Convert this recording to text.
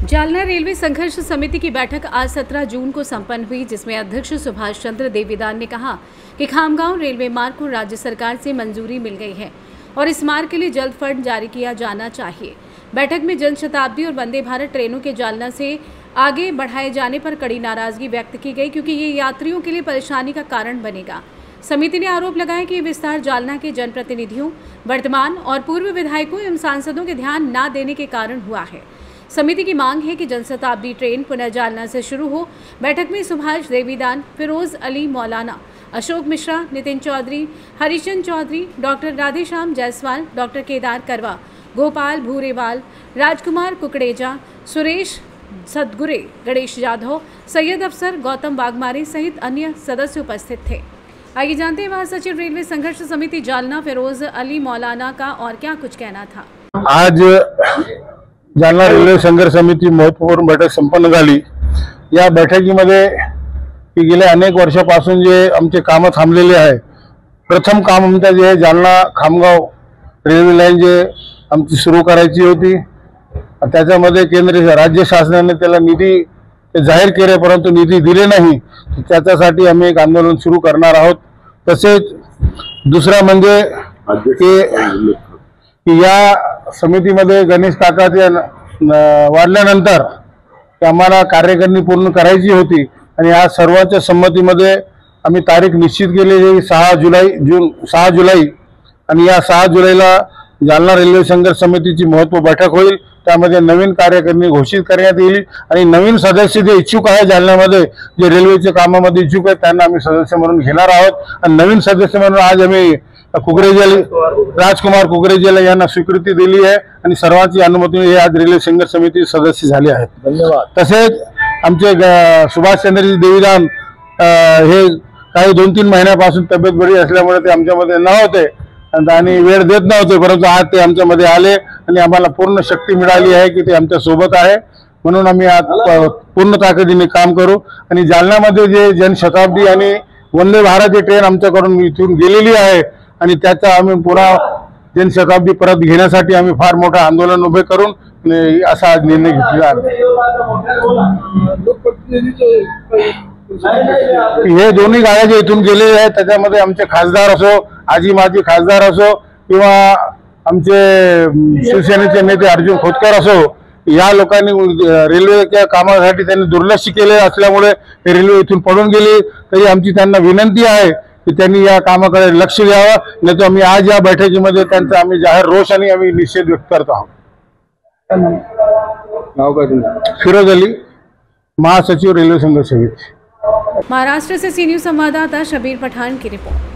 Jalna railway संघर्ष समिति की बैठक आज 17 जून को संपन्न हुई, जिसमें अध्यक्ष सुभाष चंद्र देवीदार ने कहा कि खामगांव रेलवे मार्ग को राज्य सरकार से मंजूरी मिल गई है और इस मार्ग के लिए जल्द फंड जारी किया जाना चाहिए। बैठक में जनशताब्दी और वंदे भारत ट्रेनों के जालना से आगे बढ़ाए जाने पर कड़ी नाराजगी व्यक्त की गई, क्योंकि ये यात्रियों के लिए परेशानी का कारण बनेगा। समिति ने आरोप लगाया कि विस्तार जालना के जनप्रतिनिधियों, वर्तमान और पूर्व विधायकों एवं सांसदों के ध्यान न देने के कारण हुआ है। समिति की मांग है कि जनशताब्दी ट्रेन पुनः जालना से शुरू हो। बैठक में सुभाष देवीदान, फिरोज अली मौलाना, अशोक मिश्रा, नितिन चौधरी, हरिचंद चौधरी, डॉक्टर राधेश्याम जायसवाल, डॉक्टर केदार करवा, गोपाल भूरेवाल, राजकुमार कुकड़ेजा, सुरेश सदगुरे, गणेश जाधव, सैयद अफसर, गौतम वाघमारे सहित अन्य सदस्य उपस्थित थे। आइए जानते हैं महासचिव रेलवे संघर्ष समिति जालना फिरोज अली मौलाना का और क्या कुछ कहना था। आज जालना रेल्वे संघर्ष समिती महत्वपूर्ण बैठक संपन्न झाली। या बैठकीमध्ये गेल्या अनेक वर्षापासून जे आमचे काम थांबलेले आहे, प्रथम काम आमचं जे जालना खामगाव रेल्वे लाईन जे आमची सुरू करायची होती, त्याच्यामध्ये केंद्र राज्य शासनाने त्याला निधी जाहीर केले, परंतु निधी दिले नाही। त्याच्यासाठी आम्ही एक आंदोलन सुरू करणार आहोत। तसेच दुसरा म्हणजे की या समितीमध्ये गणेश काकाचे वाढल्यानंतर आम्हाला कार्यकारिणी पूर्ण करायची होती आणि आज सर्वांच्या संमतीमध्ये आम्ही तारीख निश्चित केली 6 जुलै आणि या 6 जुलैला जालना रेल्वे संघर्ष समितीची महत्त्व बैठक होईल। त्यामध्ये नवीन कार्यकारिणी घोषित करण्यात येईल आणि नवीन सदस्य जे इच्छुक आहे जालन्यामध्ये जे रेल्वेच्या कामामध्ये इच्छुक आहेत त्यांना आम्ही सदस्य म्हणून घेणार आहोत। आणि नवीन सदस्य म्हणून आज आम्ही राजकुमार कुकरेजा यांना स्वीकृती दिली आहे आणि सर्वांची अनुमतीने हे आज रेल्वे संघर्ष समिती सदस्य झाले आहेत। धन्यवाद। तसेच आमचे सुभाष चंद्र देवीदान हे काही 2-3 महिन्यापासून तब्येत बरी असल्यामुळे ते आमच्यामध्ये नव्हते आणि वेळ देत नव्हते, परंतु आज ते आमच्यामध्ये आले आणि आम्हाला पूर्ण शक्ती मिळाली आहे की ते आमच्या सोबत आहे। म्हणून आम्ही आज पूर्ण ताकदीने काम करू आणि जालन्यामध्ये जे जनशताब्दी आणि वंदे भारत ट्रेन आमच्याकडून इथून गेलेली आहे आणि त्याचा आम्ही पुन्हा जनशताब्दी परत घेण्यासाठी आम्ही फार मोठं आंदोलन उभे करून असा आज निर्णय घेतला आहे। हे दोन्ही गाड्या जे इथून गेलेले आहेत त्याच्यामध्ये आमचे खासदार असो, आजी माजी खासदार असो किंवा आमचे शिवसेनेचे नेते अर्जुन खोतकर असो, या लोकांनी रेल्वेच्या कामासाठी त्यांनी दुर्लक्ष केले असल्यामुळे रेल्वे इथून पडून गेली। तरी आमची त्यांना विनंती आहे की त्यांनी या कामाकडे लक्ष द्यावं, नाही तर आम्ही आज या बैठकीमध्ये त्यांचा आम्ही जाहीर रोष आणि आम्ही निषेध व्यक्त करत आहोत। नाव काय तुमचं? फिरोज अली, महासचिव रेल्वे संघर्ष समिति। महाराष्ट्र से सी न्यूज़ संवाददाता शबीर पठान की रिपोर्ट।